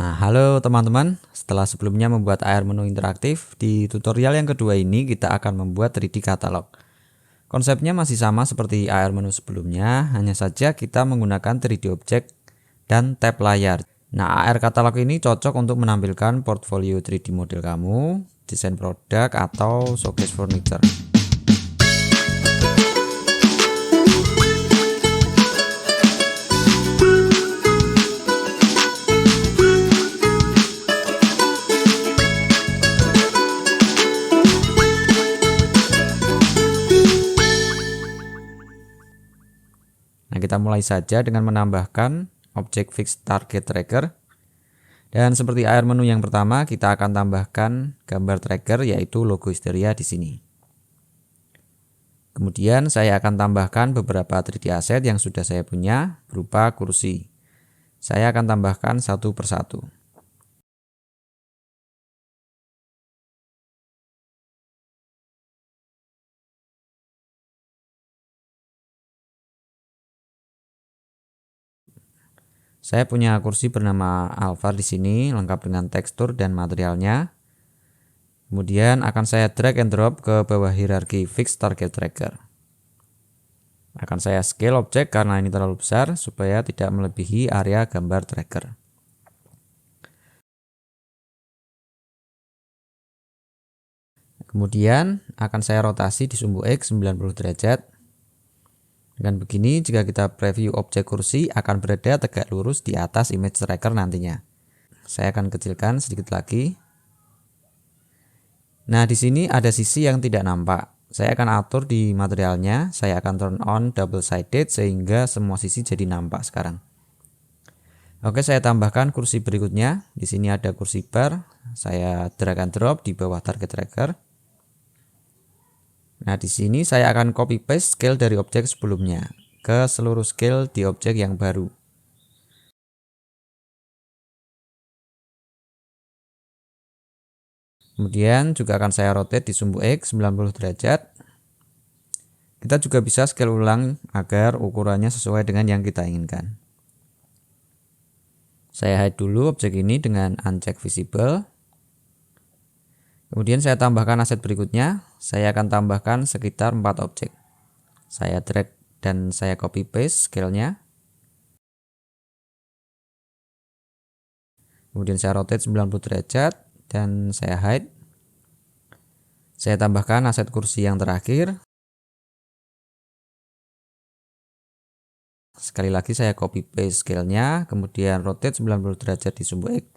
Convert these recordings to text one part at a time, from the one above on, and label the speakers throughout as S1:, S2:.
S1: Halo teman-teman, setelah sebelumnya membuat AR menu interaktif, di tutorial yang kedua ini kita akan membuat 3D katalog. Konsepnya masih sama seperti AR menu sebelumnya, hanya saja kita menggunakan 3D object dan tab layar. Nah, AR katalog ini cocok untuk menampilkan portfolio 3D model kamu, desain produk, atau showcase furniture. Nah, kita mulai saja dengan menambahkan objek fix target tracker. Dan seperti AR menu yang pertama, kita akan tambahkan gambar tracker yaitu logo Histeria di sini. Kemudian saya akan tambahkan beberapa 3D asset yang sudah saya punya berupa kursi. Saya akan tambahkan satu persatu. Saya punya kursi bernama Alpha di sini, lengkap dengan tekstur dan materialnya. Kemudian akan saya drag and drop ke bawah hierarki fix target tracker. Akan saya scale objek karena ini terlalu besar supaya tidak melebihi area gambar tracker. Kemudian akan saya rotasi di sumbu X 90 derajat. Dengan begini, jika kita preview objek kursi akan berada tegak lurus di atas image tracker nantinya. Saya akan kecilkan sedikit lagi. Nah, di sini ada sisi yang tidak nampak. Saya akan atur di materialnya, saya akan turn on double sided sehingga semua sisi jadi nampak sekarang. Oke, saya tambahkan kursi berikutnya. Di sini ada kursi bar, saya drag and drop di bawah target tracker. Nah, di sini saya akan copy paste scale dari objek sebelumnya ke seluruh scale di objek yang baru. Kemudian juga akan saya rotate di sumbu X 90 derajat. Kita juga bisa scale ulang agar ukurannya sesuai dengan yang kita inginkan. Saya hide dulu objek ini dengan uncheck visible. Kemudian saya tambahkan aset berikutnya, saya akan tambahkan sekitar 4 objek. Saya drag dan saya copy paste scale-nya. Kemudian saya rotate 90 derajat dan saya hide. Saya tambahkan aset kursi yang terakhir. Sekali lagi saya copy paste scale-nya, kemudian rotate 90 derajat di sumbu X.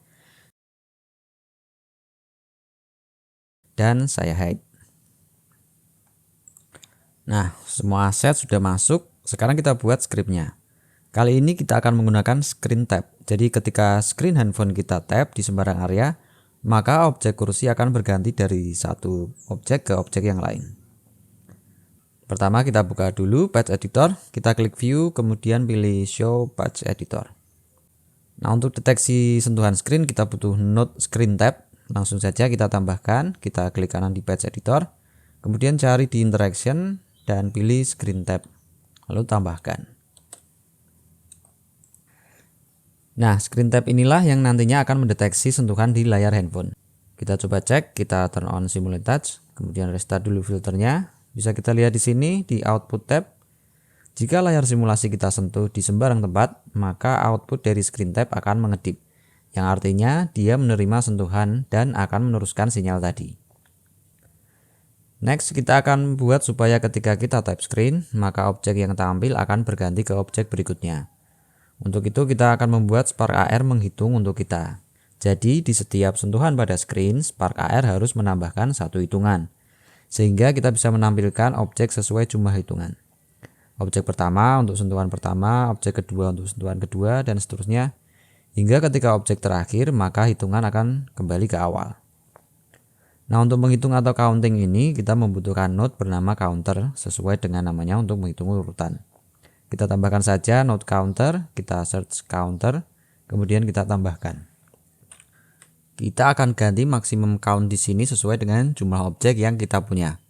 S1: Dan saya hide. Nah, semua aset sudah masuk. Sekarang kita buat scriptnya. Kali ini kita akan menggunakan screen tab. Jadi ketika screen handphone kita tap di sembarang area, maka objek kursi akan berganti dari satu objek ke objek yang lain. Pertama kita buka dulu patch editor, kita klik view, kemudian pilih show patch editor. Nah, untuk deteksi sentuhan screen kita butuh node screen tab. Langsung saja kita tambahkan, kita klik kanan di patch editor, kemudian cari di interaction dan pilih screen tab, lalu tambahkan. Nah, screen tab inilah yang nantinya akan mendeteksi sentuhan di layar handphone. Kita coba cek, kita turn on simulate touch, kemudian restart dulu filternya. Bisa kita lihat di sini di output tab. Jika layar simulasi kita sentuh di sembarang tempat, maka output dari screen tab akan mengedip, yang artinya dia menerima sentuhan dan akan meneruskan sinyal tadi. Next, kita akan buat supaya ketika kita tap screen, maka objek yang tampil akan berganti ke objek berikutnya. Untuk itu kita akan membuat Spark AR menghitung untuk kita. Jadi di setiap sentuhan pada screen, Spark AR harus menambahkan satu hitungan, sehingga kita bisa menampilkan objek sesuai jumlah hitungan. Objek pertama untuk sentuhan pertama, objek kedua untuk sentuhan kedua, dan seterusnya. Hingga ketika objek terakhir, maka hitungan akan kembali ke awal. Nah, untuk menghitung atau counting ini, kita membutuhkan node bernama counter sesuai dengan namanya untuk menghitung urutan. Kita tambahkan saja node counter, kita search counter, kemudian kita tambahkan. Kita akan ganti maksimum count di sini sesuai dengan jumlah objek yang kita punya.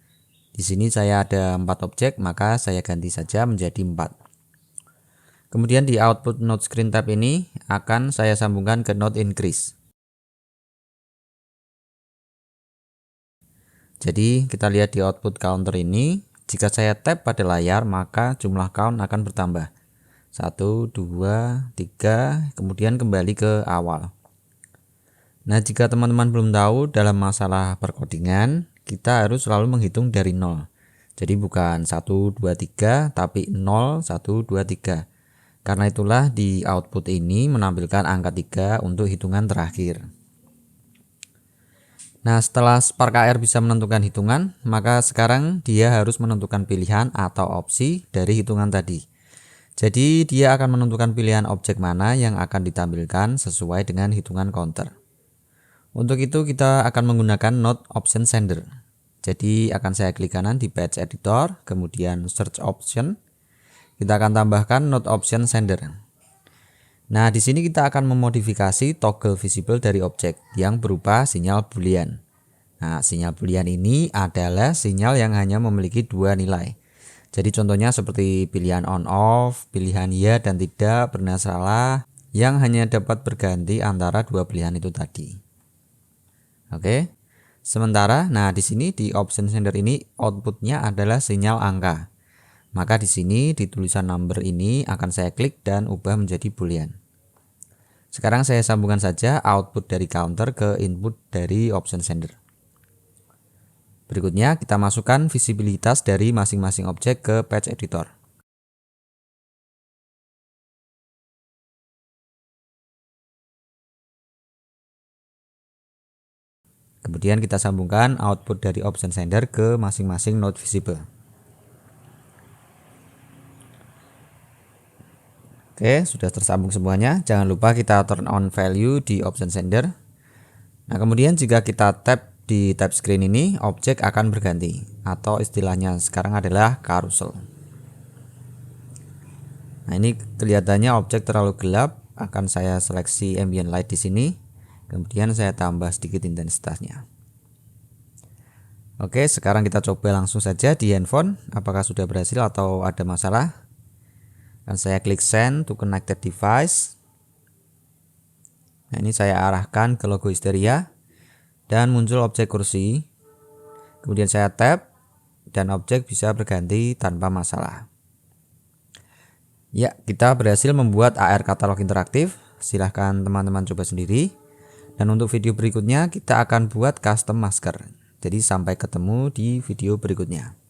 S1: Di sini saya ada 4 objek, maka saya ganti saja menjadi 4. Kemudian di output node screen tab ini akan saya sambungkan ke node increase. Jadi kita lihat di output counter ini, jika saya tap pada layar maka jumlah count akan bertambah. 1, 2, 3, kemudian kembali ke awal. Nah, jika teman-teman belum tahu dalam masalah perkodingan, kita harus selalu menghitung dari 0. Jadi bukan 1, 2, 3, tapi 0, 1, 2, 3. Karena itulah di output ini menampilkan angka 3 untuk hitungan terakhir. Nah, setelah Spark AR bisa menentukan hitungan, maka sekarang dia harus menentukan pilihan atau opsi dari hitungan tadi. Jadi dia akan menentukan pilihan objek mana yang akan ditampilkan sesuai dengan hitungan counter. Untuk itu kita akan menggunakan node option sender. Jadi akan saya klik kanan di page editor, kemudian search option. Kita akan tambahkan node option sender. Nah, di sini kita akan memodifikasi toggle visible dari objek yang berupa sinyal boolean. Nah, sinyal boolean ini adalah sinyal yang hanya memiliki dua nilai. Jadi contohnya seperti pilihan on off, pilihan ya dan tidak, benar salah, yang hanya dapat berganti antara dua pilihan itu tadi. Oke. Sementara, nah di sini di option sender ini outputnya adalah sinyal angka. Maka di sini di tulisan number ini akan saya klik dan ubah menjadi boolean. Sekarang saya sambungkan saja output dari counter ke input dari option sender. Berikutnya kita masukkan visibilitas dari masing-masing objek ke page editor. Kemudian kita sambungkan output dari option sender ke masing-masing node visible. Oke, sudah tersambung semuanya. Jangan lupa kita turn on value di option sender. Nah, kemudian jika kita tap di tab screen ini, objek akan berganti atau istilahnya sekarang adalah carousel. Nah, ini kelihatannya objek terlalu gelap, akan saya seleksi ambient light di sini. Kemudian saya tambah sedikit intensitasnya. Oke, sekarang kita coba langsung saja di handphone apakah sudah berhasil atau ada masalah. Dan saya klik send to connected device. Nah, ini saya arahkan ke logo Hysteria dan muncul objek kursi. Kemudian saya tap dan objek bisa berganti tanpa masalah. Ya, kita berhasil membuat AR katalog interaktif. Silahkan teman-teman coba sendiri. Dan untuk video berikutnya kita akan buat custom masker. Jadi sampai ketemu di video berikutnya.